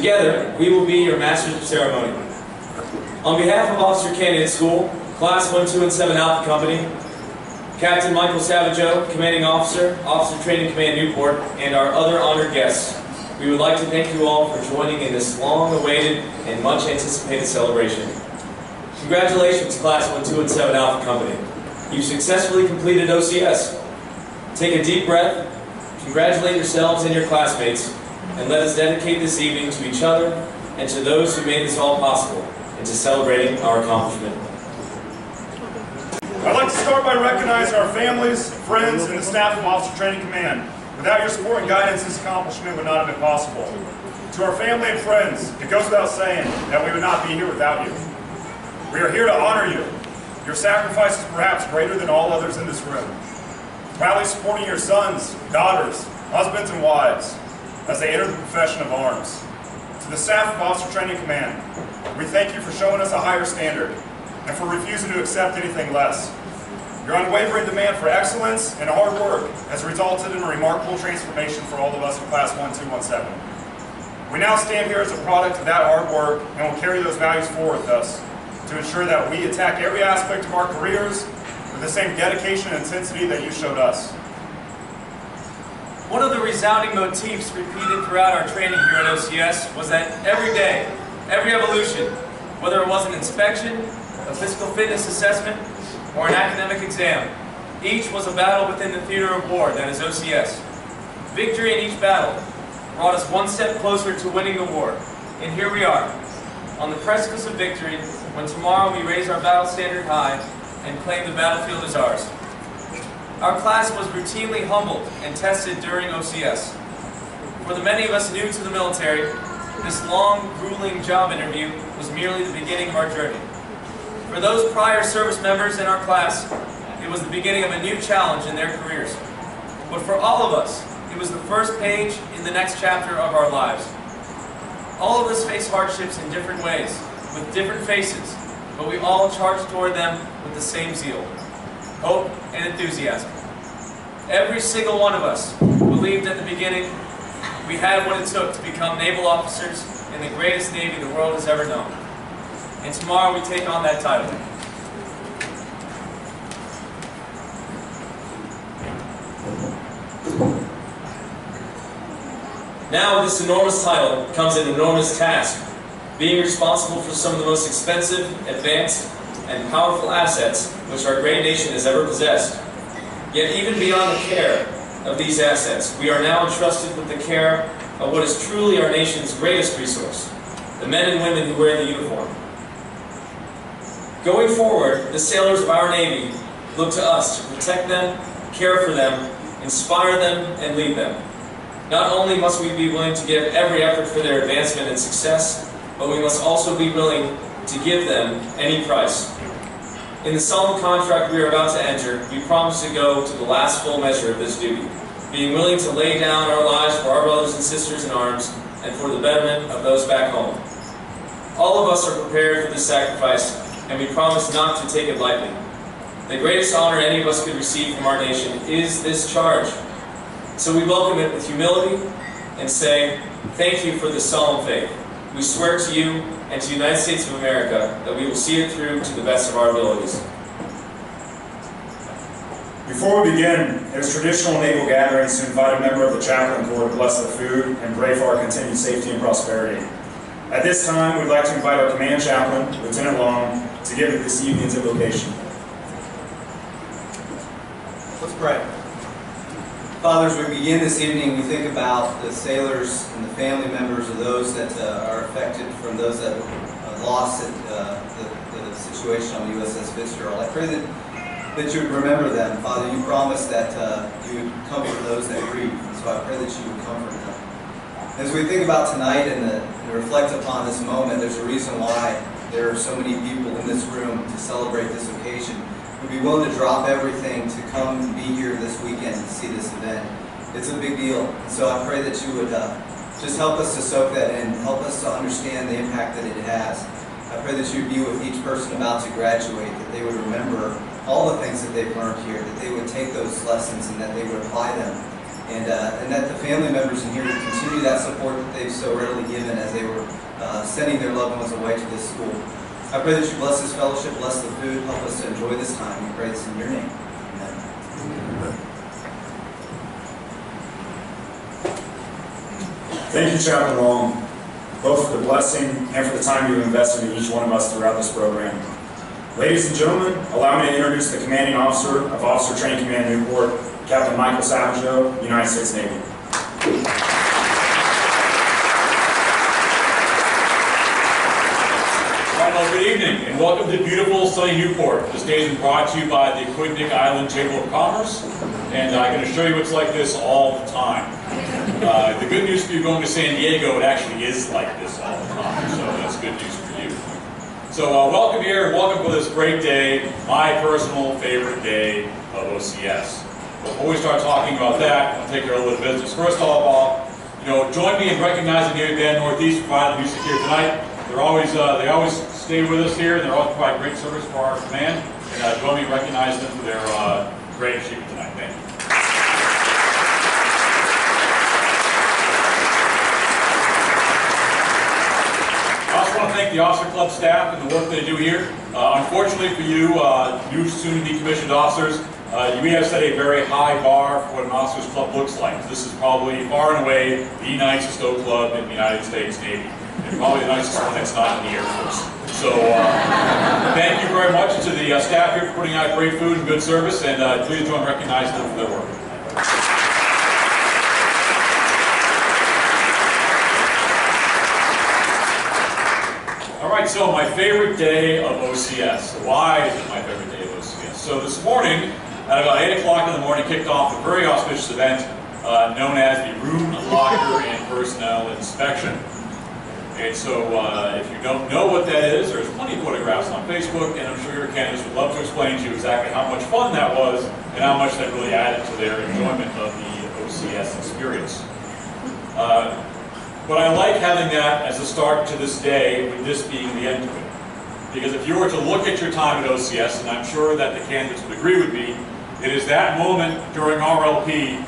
Together, we will be your Masters of Ceremony. On behalf of Officer Candidate School, Class 1, 2, and 7 Alpha Company, Captain Michael Savageau, Commanding Officer, Officer Training Command Newport, and our other honored guests, we would like to thank you all for joining in this long-awaited and much-anticipated celebration. Congratulations, Class 1, 2, and 7 Alpha Company. You successfully completed OCS. Take a deep breath, congratulate yourselves and your classmates, and let us dedicate this evening to each other and to those who made this all possible, and to celebrating our accomplishment. I'd like to start by recognizing our families, friends, and the staff of Officer Training Command. Without your support and guidance, this accomplishment would not have been possible. To our family and friends, it goes without saying that we would not be here without you. We are here to honor you. Your sacrifice is perhaps greater than all others in this room. Proudly supporting your sons, daughters, husbands, and wives as they enter the profession of arms. To the staff of Officer Training Command, we thank you for showing us a higher standard and for refusing to accept anything less. Your unwavering demand for excellence and hard work has resulted in a remarkable transformation for all of us in Class 1217. We now stand here as a product of that hard work and will carry those values forward with us to ensure that we attack every aspect of our careers with the same dedication and intensity that you showed us. One of the resounding motifs repeated throughout our training here at OCS was that every day, every evolution, whether it was an inspection, a physical fitness assessment, or an academic exam, each was a battle within the theater of war that is OCS. Victory in each battle brought us one step closer to winning the war, and here we are, on the precipice of victory, when tomorrow we raise our battle standard high and claim the battlefield as ours. Our class was routinely humbled and tested during OCS. For the many of us new to the military, this long, grueling job interview was merely the beginning of our journey. For those prior service members in our class, it was the beginning of a new challenge in their careers. But for all of us, it was the first page in the next chapter of our lives. All of us face hardships in different ways, with different faces, but we all charge toward them with the same zeal, hope, and enthusiasm. Every single one of us believed at the beginning we had what it took to become naval officers in the greatest Navy the world has ever known. And tomorrow we take on that title. Now with this enormous title comes an enormous task, being responsible for some of the most expensive, advanced, and powerful assets which our great nation has ever possessed. Yet even beyond the care of these assets, we are now entrusted with the care of what is truly our nation's greatest resource, the men and women who wear the uniform. Going forward, the sailors of our Navy look to us to protect them, care for them, inspire them, and lead them. Not only must we be willing to give every effort for their advancement and success, but we must also be willing to give them any price. In the solemn contract we are about to enter, we promise to go to the last full measure of this duty, being willing to lay down our lives for our brothers and sisters in arms and for the betterment of those back home. All of us are prepared for this sacrifice, and we promise not to take it lightly. The greatest honor any of us could receive from our nation is this charge. So we welcome it with humility and say, thank you for this solemn faith. We swear to you and to the United States of America that we will see it through to the best of our abilities. Before we begin, it is traditional naval gatherings to invite a member of the chaplain corps to bless the food and pray for our continued safety and prosperity. At this time, we'd like to invite our command chaplain, Lieutenant Long, to give this evening's invocation. Let's pray. Father, as we begin this evening, we think about the sailors and the family members of those that are affected from those that lost the situation on the USS Fitzgerald. I pray that you would remember them. Father, you promised that you would comfort those that grieve, and so I pray that you would comfort them. As we think about tonight and reflect upon this moment, there's a reason why there are so many people in this room to celebrate this occasion. We'd be willing to drop everything to come and be here this weekend to see this event. It's a big deal. And so I pray that you would just help us to soak that in, help us to understand the impact that it has. I pray that you would be with each person about to graduate, that they would remember all the things that they've learned here, that they would take those lessons and that they would apply them and that the family members in here would continue that support that they've so readily given as they were sending their loved ones away to this school. I pray that you bless this fellowship, bless the food, help us to enjoy this time. We pray this in your name. Amen. Thank you, Chaplain Long, both for the blessing and for the time you've invested in each one of us throughout this program. Ladies and gentlemen, allow me to introduce the Commanding Officer of Officer Training Command Newport, Captain Michael Savageau, United States Navy. Well, good evening, and welcome to beautiful sunny Newport. This day is brought to you by the Quidnick Island Chamber of Commerce, and I'm going to show you it's like this all the time. The good news for you going to San Diego, it actually is like this all the time, so that's good news for you. So welcome here, and welcome for this great day, my personal favorite day of OCS. Before we start talking about that, I'll take care of a little business. First of all, join me in recognizing Navy Band Northeast for providing music here tonight. They always stay with us here, and they always provide great service for our command. And join me in recognizing them for their great achievement tonight. Thank you. I also want to thank the Officer Club staff and the work they do here. Unfortunately for you, new soon-to-be commissioned officers, we have set a very high bar for what an officers club looks like. This is probably far and away the nicest O Club in the United States Navy, and probably the nicest one that's not in the Air Force. So thank you very much to the staff here for putting out great food and good service, and please join recognizing them for their work. All right, so my favorite day of OCS. Why is it my favorite day of OCS? So this morning, at about 8 o'clock in the morning, kicked off a very auspicious event known as the Room, Locker, and Personnel Inspection. And so if you don't know what that is, there's plenty of photographs on Facebook, and I'm sure your candidates would love to explain to you exactly how much fun that was and how much that really added to their enjoyment of the OCS experience. But I like having that as a start to this day, with this being the end of it. Because if you were to look at your time at OCS, and I'm sure that the candidates would agree with me, it is that moment during RLP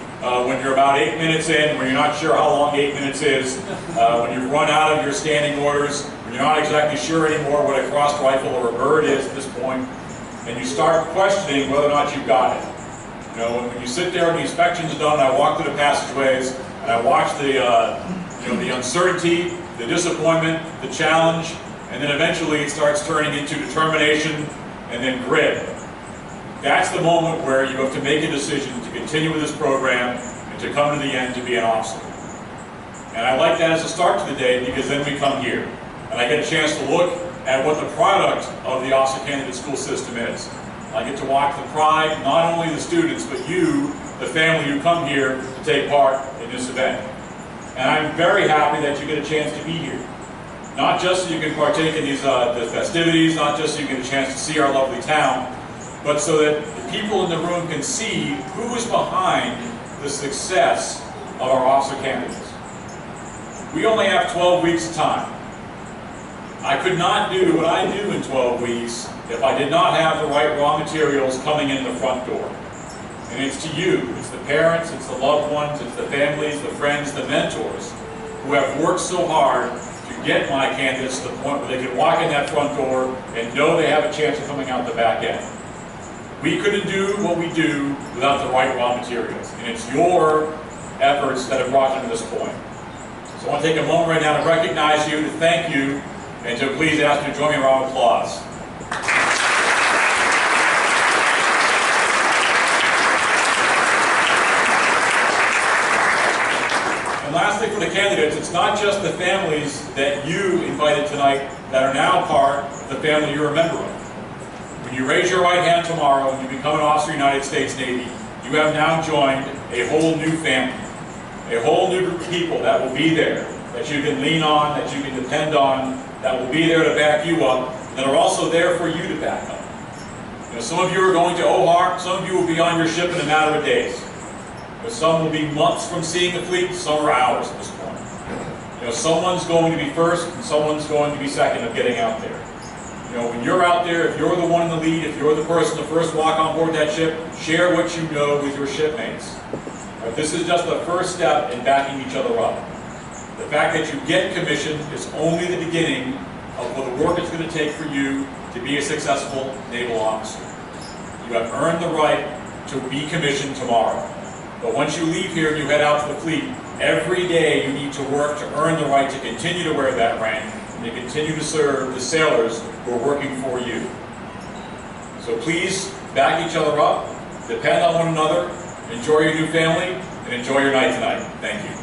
when you're about 8 minutes in, when you're not sure how long 8 minutes is, when you've run out of your standing orders, when you're not exactly sure anymore what a crossed rifle or a bird is at this point, and you start questioning whether or not you've got it. When you sit there and the inspections are done, I walk through the passageways, and I watch the uncertainty, the disappointment, the challenge, and then eventually it starts turning into determination and then grit. That's the moment where you have to make a decision to continue with this program and to come to the end to be an officer. And I like that as a start to the day, because then we come here and I get a chance to look at what the product of the officer candidate school system is. I get to watch the pride, not only of the students, but you, the family who come here to take part in this event. And I'm very happy that you get a chance to be here. Not just so you can partake in these the festivities, not just so you get a chance to see our lovely town, but so that the people in the room can see who is behind the success of our officer candidates. We only have 12 weeks of time. I could not do what I do in 12 weeks if I did not have the right raw materials coming in the front door. And it's to you, it's the parents, it's the loved ones, it's the families, the friends, the mentors who have worked so hard to get my candidates to the point where they can walk in that front door and know they have a chance of coming out the back end. We couldn't do what we do without the right raw materials, and it's your efforts that have brought them to this point. So I want to take a moment right now to recognize you, to thank you, and to please ask you to join me in a round of applause. And lastly, for the candidates, it's not just the families that you invited tonight that are now part of the family you're a member of. When you raise your right hand tomorrow and you become an officer of the United States Navy, you have now joined a whole new family, a whole new group of people that will be there, that you can lean on, that you can depend on, that will be there to back you up, that are also there for you to back up. Some of you are going to OHAR, some of you will be on your ship in a matter of days. But some will be months from seeing the fleet, some are hours at this point. Someone's going to be first, and someone's going to be second of getting out there. When you're out there, if you're the one in the lead, if you're the person to first walk on board that ship, share what you know with your shipmates. But this is just the first step in backing each other up. The fact that you get commissioned is only the beginning of what the work it's going to take for you to be a successful naval officer. You have earned the right to be commissioned tomorrow. But once you leave here and you head out to the fleet, every day you need to work to earn the right to continue to wear that rank and to continue to serve the sailors who are working for you. So please back each other up, depend on one another, enjoy your new family, and enjoy your night tonight. Thank you.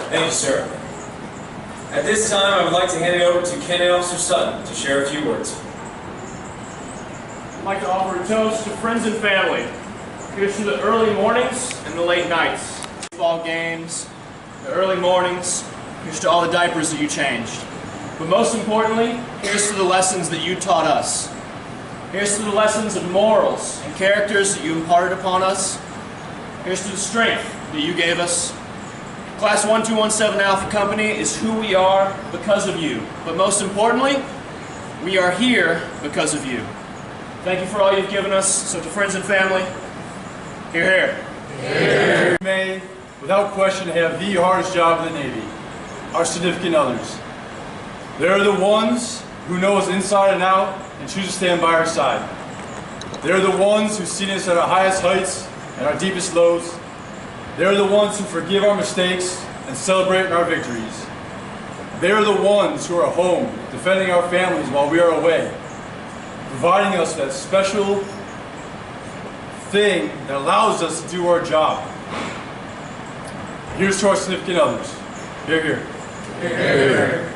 Thank you, sir. At this time, I would like to hand it over to Cadet Officer Sutton to share a few words. I'd like to offer a toast to friends and family. Here's to the early mornings and the late nights. Baseball games, the early mornings. Here's to all the diapers that you changed. But most importantly, here's to the lessons that you taught us. Here's to the lessons of morals and characters that you imparted upon us. Here's to the strength that you gave us. Class 1217 Alpha Company is who we are because of you. But most importantly, we are here because of you. Thank you for all you've given us. So to friends and family, hear, hear. We may, without question, have the hardest job in the Navy, our significant others. They're the ones who know us inside and out and choose to stand by our side. They're the ones who've seen us at our highest heights and our deepest lows. They're the ones who forgive our mistakes and celebrate our victories. They're the ones who are home, defending our families while we are away, providing us that special thing that allows us to do our job. Here's to our significant others. Hear, hear. Hear, hear.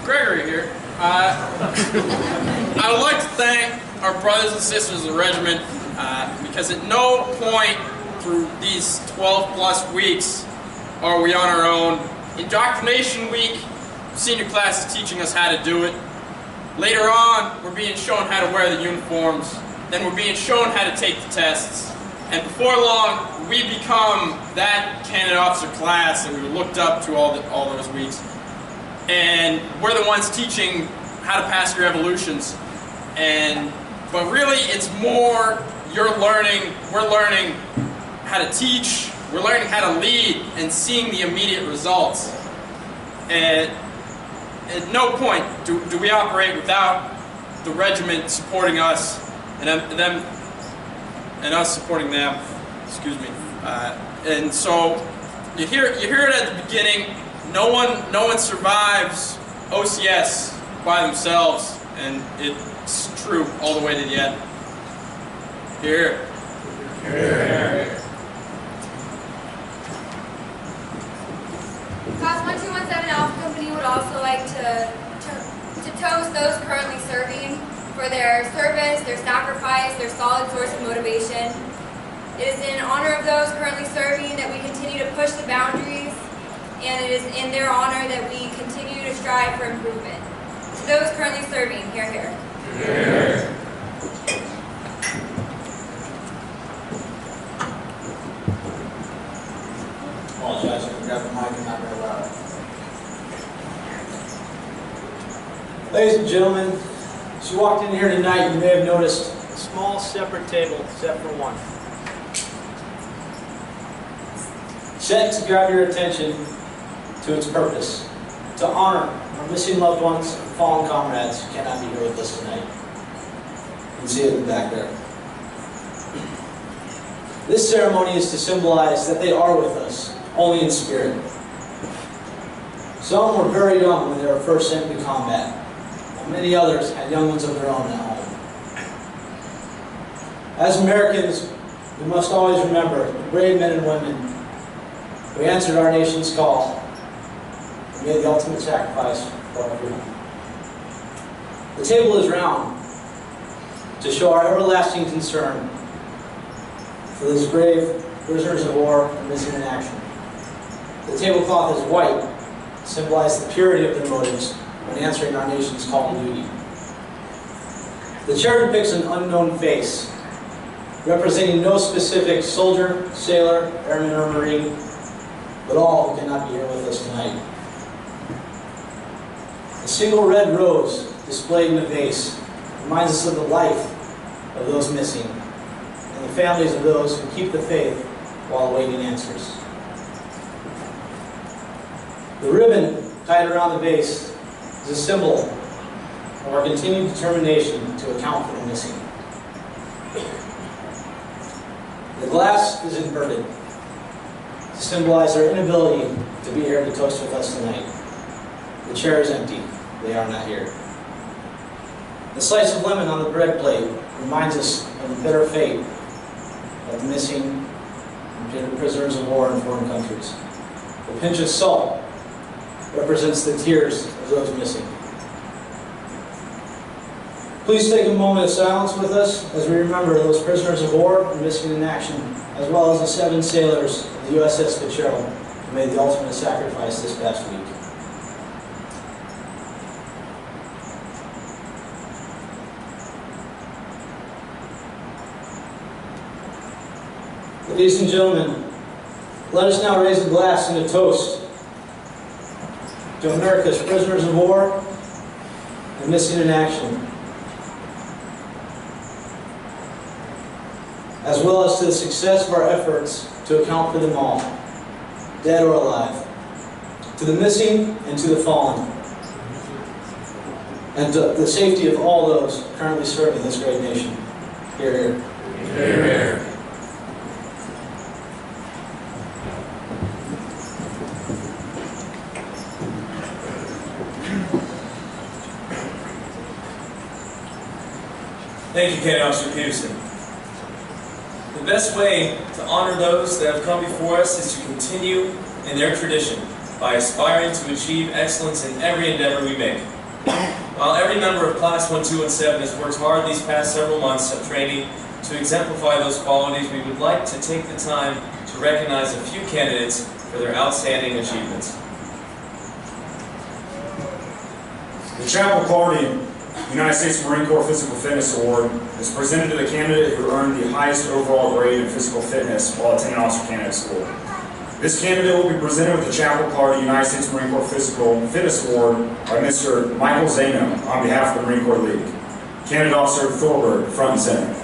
Gregory here. I would like to thank our brothers and sisters of the regiment because at no point through these 12 plus weeks are we on our own. Indoctrination week, senior class is teaching us how to do it. Later on, we're being shown how to wear the uniforms. Then we're being shown how to take the tests. And before long, we become that candidate officer class that we were looked up to all those weeks. And we're the ones teaching how to pass your evolutions. But really, it's more we're learning how to teach, we're learning how to lead, and seeing the immediate results. And at no point do we operate without the regiment supporting us, and us supporting them. Excuse me. And so you hear it at the beginning. No one survives OCS by themselves, and it's true all the way to the end. Here. Here. Class 1217 Alpha Company would also like to toast those currently serving for their service, their sacrifice, their solid source of motivation. It is in honor of those currently serving that we continue to push the boundaries, and it is in their honor that we continue to strive for improvement. To those currently serving, hear, hear. Hear. Apologize, I can grab the mic and not very loud. Ladies and gentlemen, as you walked in here tonight, you may have noticed a small separate table set for one. Set to grab your attention to its purpose, to honor our missing loved ones and fallen comrades who cannot be here with us tonight. You can see it in the back there. This ceremony is to symbolize that they are with us, only in spirit. Some were very young when they were first sent into combat, while many others had young ones of their own at home. As Americans, we must always remember the brave men and women who answered our nation's call and made the ultimate sacrifice for our freedom. The table is round to show our everlasting concern for these brave prisoners of war and missing in action. The tablecloth is white to symbolize the purity of their motives when answering our nation's call to duty. The chair depicts an unknown face, representing no specific soldier, sailor, airman, or marine, but all who cannot be here with us tonight. The single red rose displayed in a vase reminds us of the life of those missing and the families of those who keep the faith while awaiting answers. The ribbon tied around the vase is a symbol of our continued determination to account for the missing. The glass is inverted to symbolize our inability to be here to toast with us tonight. The chair is empty. They are not here. The slice of lemon on the bread plate reminds us of the bitter fate of the missing and prisoners of war in foreign countries. The pinch of salt represents the tears of those missing. Please take a moment of silence with us as we remember those prisoners of war and missing in action, as well as the 7 sailors of the USS Fitzgerald who made the ultimate sacrifice this past week. Ladies and gentlemen, let us now raise the glass in a toast to America's prisoners of war and missing in action, as well as to the success of our efforts to account for them all, dead or alive, to the missing and to the fallen, and to the safety of all those currently serving this great nation. Hear, hear. Hear, hear. Thank you, County Officer Peterson. The best way to honor those that have come before us is to continue in their tradition by aspiring to achieve excellence in every endeavor we make. While every member of Class 1217 has worked hard these past several months of training to exemplify those qualities, we would like to take the time to recognize a few candidates for their outstanding achievements. The Chapel Clardy United States Marine Corps Physical Fitness Award is presented to the candidate who earned the highest overall grade in physical fitness while attending Officer Candidate School. This candidate will be presented with the Chapel Clardy United States Marine Corps Physical Fitness Award by Mr. Michael Zano on behalf of the Marine Corps League. Candidate Officer Thorberg, front and center.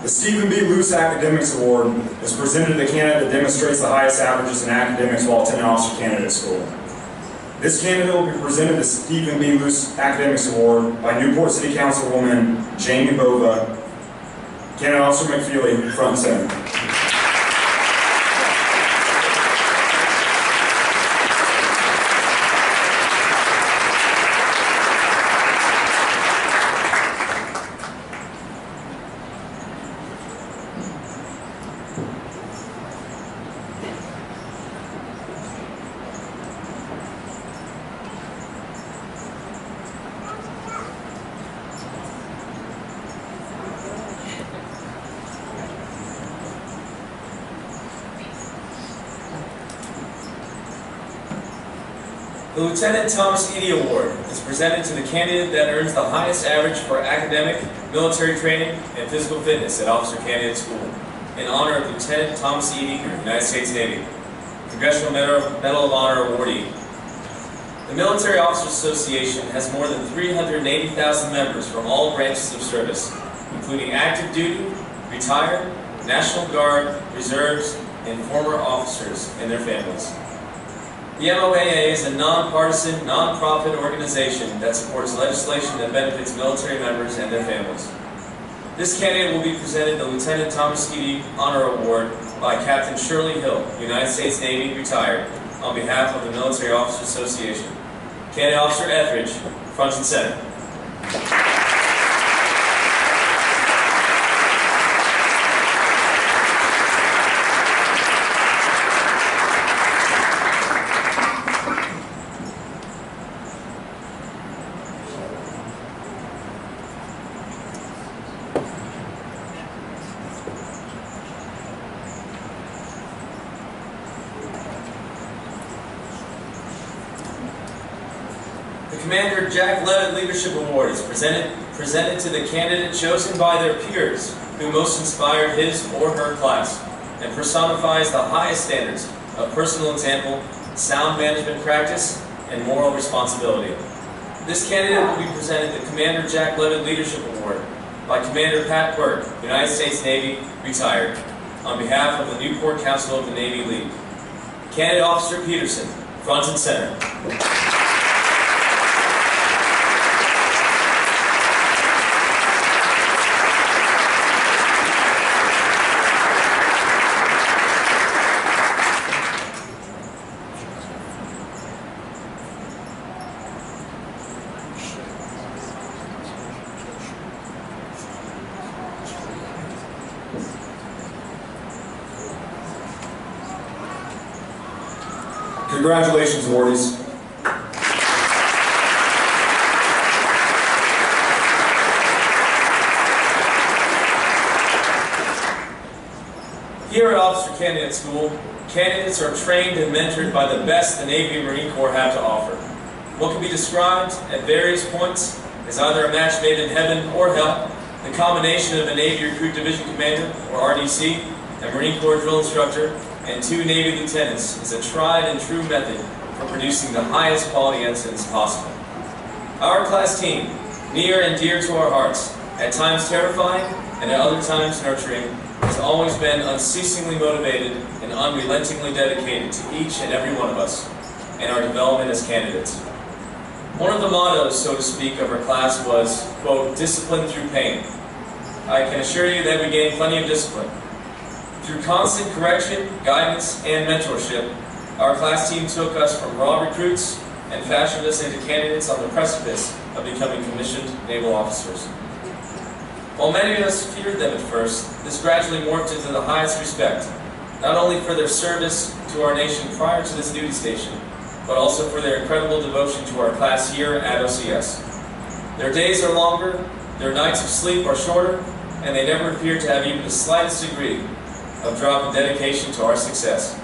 The Stephen B. Luce Academics Award is presented to the candidate that demonstrates the highest averages in academics while attending Officer Candidate School. This candidate will be presented the Stephen B. Luce Academics Award by Newport City Councilwoman Jamie Bova. Candidate Officer McFeely, front and center. The Lieutenant Thomas Edie Award is presented to the candidate that earns the highest average for academic, military training, and physical fitness at Officer Candidate School, in honor of Lieutenant Thomas Edie, United States Navy, Congressional Medal of Honor awardee. The Military Officers Association has more than 380,000 members from all branches of service, including active duty, retired, National Guard, reserves, and former officers and their families. The MOAA is a nonpartisan, nonprofit organization that supports legislation that benefits military members and their families. This candidate will be presented the Lieutenant Thomas Eady Honor Award by Captain Shirley Hill, United States Navy, retired, on behalf of the Military Officers Association. Candidate Officer Etheridge, front and center. Commander Jack Levitt Leadership Award is presented to the candidate chosen by their peers who most inspired his or her class and personifies the highest standards of personal example, sound management practice, and moral responsibility. This candidate will be presented the Commander Jack Levitt Leadership Award by Commander Pat Burke, United States Navy, retired, on behalf of the Newport Council of the Navy League. Candidate Officer Peterson, front and center. Congratulations, awardees. Here at Officer Candidate School, candidates are trained and mentored by the best the Navy and Marine Corps have to offer. What can be described at various points as either a match made in heaven or hell, the combination of a Navy Recruit Division Commander, or RDC, a Marine Corps drill instructor, and 2 Navy lieutenants is a tried and true method for producing the highest quality ensigns possible. Our class team, near and dear to our hearts, at times terrifying and at other times nurturing, has always been unceasingly motivated and unrelentingly dedicated to each and every one of us and our development as candidates. One of the mottos, so to speak, of our class was, quote, discipline through pain. I can assure you that we gained plenty of discipline. Through constant correction, guidance, and mentorship, our class team took us from raw recruits and fashioned us into candidates on the precipice of becoming commissioned naval officers. While many of us feared them at first, this gradually morphed into the highest respect, not only for their service to our nation prior to this duty station, but also for their incredible devotion to our class here at OCS. Their days are longer, their nights of sleep are shorter, and they never appear to have even the slightest degree of drop in dedication to our success.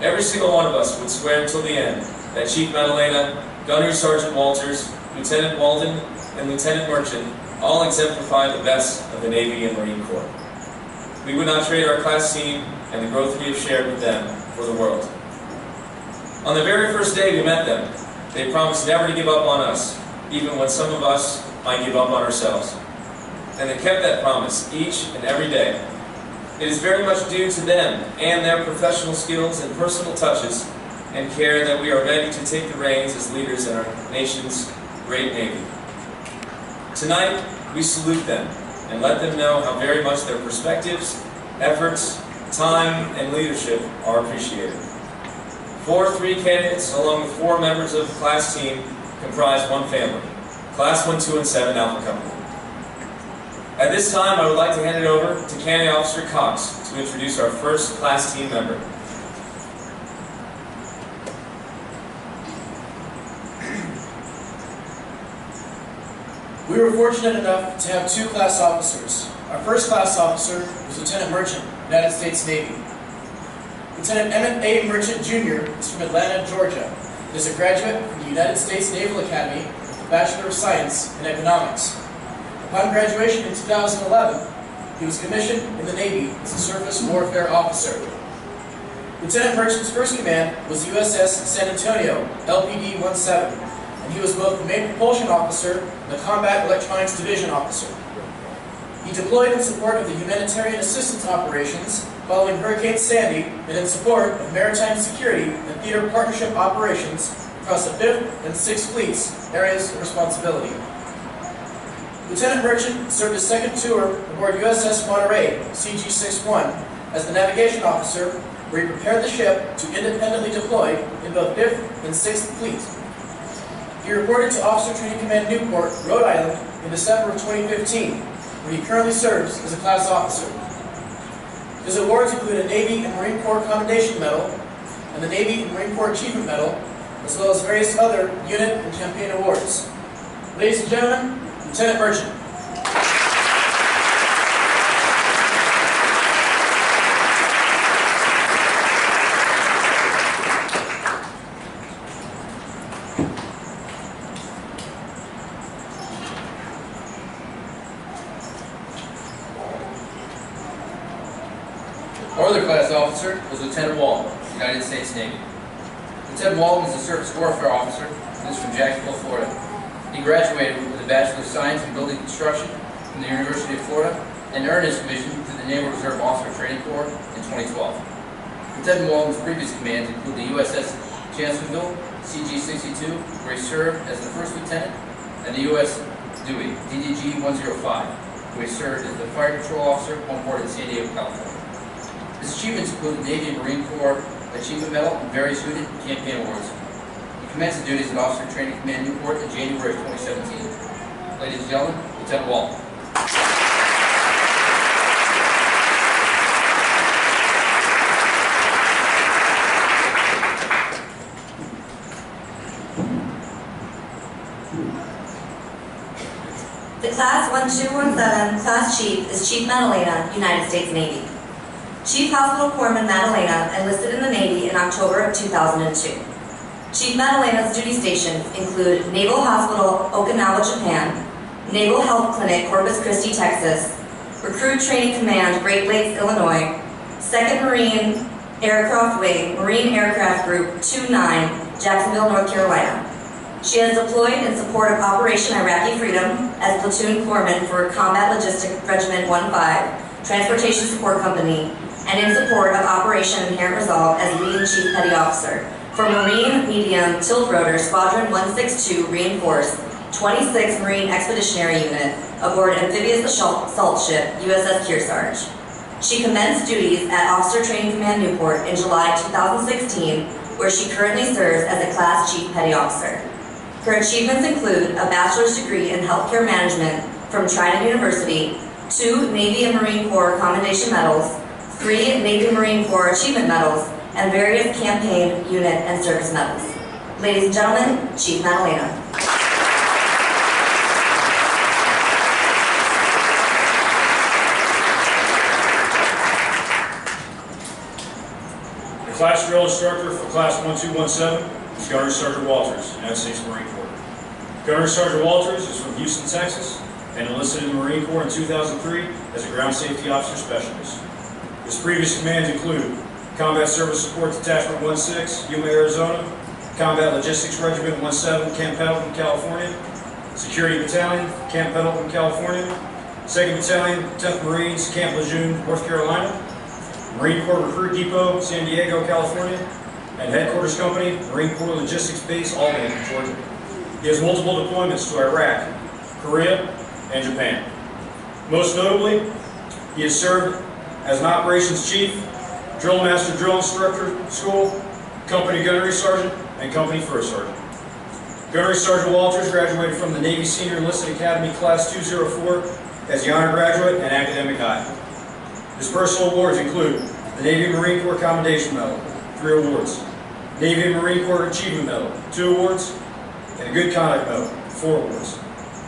Every single one of us would swear until the end that Chief Madalena, Gunnery Sergeant Walters, Lieutenant Walden, and Lieutenant Merchant all exemplify the best of the Navy and Marine Corps. We would not trade our class team and the growth we have shared with them for the world. On the very first day we met them, they promised never to give up on us, even when some of us might give up on ourselves. And they kept that promise each and every day. It is very much due to them and their professional skills and personal touches and care that we are ready to take the reins as leaders in our nation's great Navy. Tonight, we salute them and let them know how very much their perspectives, efforts, time, and leadership are appreciated. 3 candidates, along with 4 members of the class team, comprise one family, Class 1, 2, and 7 Alpha Company. At this time, I would like to hand it over to Candidate Officer Cox to introduce our first class team member. We were fortunate enough to have 2 class officers. Our first class officer was Lieutenant Merchant, United States Navy. Lieutenant Emmett A. Merchant, Jr. is from Atlanta, Georgia. He is a graduate from the United States Naval Academy with a Bachelor of Science in Economics. Upon graduation in 2011, he was commissioned in the Navy as a Surface Warfare Officer. Lieutenant Merchant's first command was USS San Antonio, LPD-17, and he was both the main propulsion officer and the Combat Electronics Division officer. He deployed in support of the humanitarian assistance operations following Hurricane Sandy and in support of maritime security and theater partnership operations across the 5th and 6th Fleet's areas of responsibility. Lieutenant Merchant served his second tour aboard USS Monterey, CG-61, as the navigation officer, where he prepared the ship to independently deploy in both 5th and 6th Fleet. He reported to Officer Training Command Newport, Rhode Island in December of 2015, where he currently serves as a class officer. His awards include a Navy and Marine Corps Commendation Medal and the Navy and Marine Corps Achievement Medal, as well as various other unit and campaign awards. Ladies and gentlemen, Lieutenant Merchant. Our other class officer was Lieutenant Walton, United States Navy. Lieutenant Walton is a surface warfare officer who is from Jacksonville, Florida. He graduated with a Bachelor of Science in Building Construction from the University of Florida and earned his commission through the Naval Reserve Officer Training Corps in 2012. Lieutenant Walton's previous commands include the USS Chancellorsville, CG-62, where he served as the first lieutenant, and the U.S. Dewey, DDG-105, where he served as the fire control officer on board in San Diego, California. His achievements include the Navy and Marine Corps Achievement Medal and various unit and campaign awards. He commenced the duties at Officer Training Command Newport in January of 2017. Ladies and gentlemen, Lieutenant Walton. The Class 1217 Class Chief is Chief Madalena, United States Navy. Chief Hospital Corpsman Madalena enlisted in the Navy in October of 2002. Chief Madalena's duty stations include Naval Hospital, Okinawa, Japan, Naval Health Clinic, Corpus Christi, Texas, Recruit Training Command, Great Lakes, Illinois, 2nd Marine Aircraft Wing, Marine Aircraft Group 29, Jacksonville, North Carolina. She has deployed in support of Operation Iraqi Freedom as Platoon Corpsman for Combat Logistic Regiment 15, Transportation Support Company, and in support of Operation Inherent Resolve as Lead and Chief Petty Officer for Marine Medium Tilt Rotor Squadron 162 Reinforced 26th Marine Expeditionary Unit aboard amphibious assault ship USS Kearsarge. She commenced duties at Officer Training Command Newport in July 2016, where she currently serves as a Class Chief Petty Officer. Her achievements include a bachelor's degree in healthcare management from Trident University, 2 Navy and Marine Corps Commendation Medals, 3 Navy and Marine Corps Achievement Medals, and various campaign, unit, and service medals. Ladies and gentlemen, Chief Madalena. The class drill instructor for Class 1217 is Gunnery Sergeant Walters, United States Marine Corps. Gunnery Sergeant Walters is from Houston, Texas, and enlisted in the Marine Corps in 2003 as a Ground Safety Officer Specialist. His previous commands include Combat Service Support Detachment 16, Yuma, Arizona, Combat Logistics Regiment 17, Camp Pendleton, California, Security Battalion, Camp Pendleton, California, 2nd Battalion, 10th Marines, Camp Lejeune, North Carolina, Marine Corps Recruit Depot, San Diego, California, and Headquarters Company, Marine Corps Logistics Base, Albany, Georgia. He has multiple deployments to Iraq, Korea, and Japan. Most notably, he has served as an Operations Chief, Drill Master Drill Instructor School, Company Gunnery Sergeant, and Company First Sergeant. Gunnery Sergeant Walters graduated from the Navy Senior Enlisted Academy Class 204 as the Honor Graduate and Academic High. His personal awards include the Navy and Marine Corps Commendation Medal, 3 awards, Navy and Marine Corps Achievement Medal, 2 awards, and a Good Conduct Medal, 4 awards,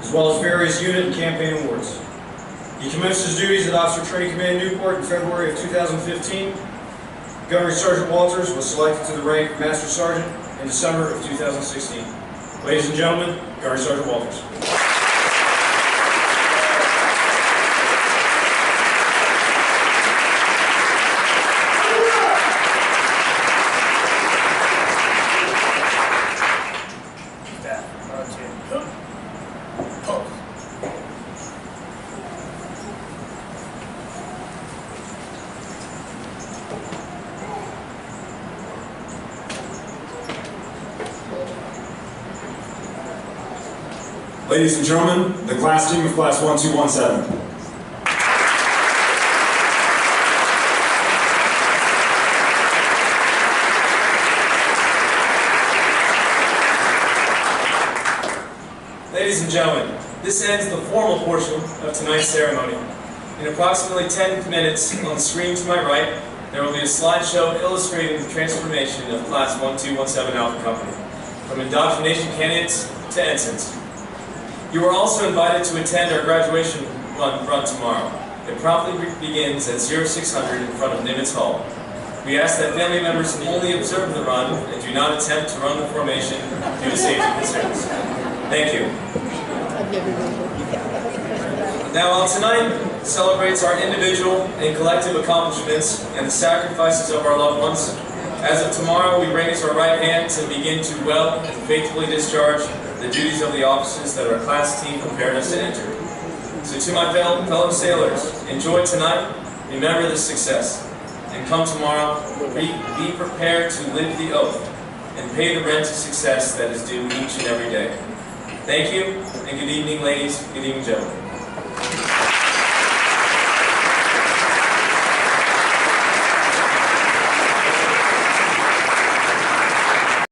as well as various unit and campaign awards. He commenced his duties at Officer Training Command Newport in February of 2015. Gunnery Sergeant Walters was selected to the rank of Master Sergeant in December of 2016. Ladies and gentlemen, Gunnery Sergeant Walters. Ladies and gentlemen, the class team of Class 1217. Ladies and gentlemen, this ends the formal portion of tonight's ceremony. In approximately 10 minutes, on the screen to my right, there will be a slideshow illustrating the transformation of Class 1217 Alpha Company, from indoctrination candidates to ensigns. You are also invited to attend our graduation run tomorrow. It promptly begins at 0600 in front of Nimitz Hall. We ask that family members only observe the run and do not attempt to run the formation due to safety concerns. Thank you. Now, while tonight celebrates our individual and collective accomplishments and the sacrifices of our loved ones, as of tomorrow we raise our right hand to begin to well and faithfully discharge the duties of the offices that our class team prepared us to enter. So to my fellow sailors, enjoy tonight, remember this success, and come tomorrow, be prepared to live the oath and pay the rent to success that is due each and every day. Thank you, and good evening, ladies. Good evening, gentlemen.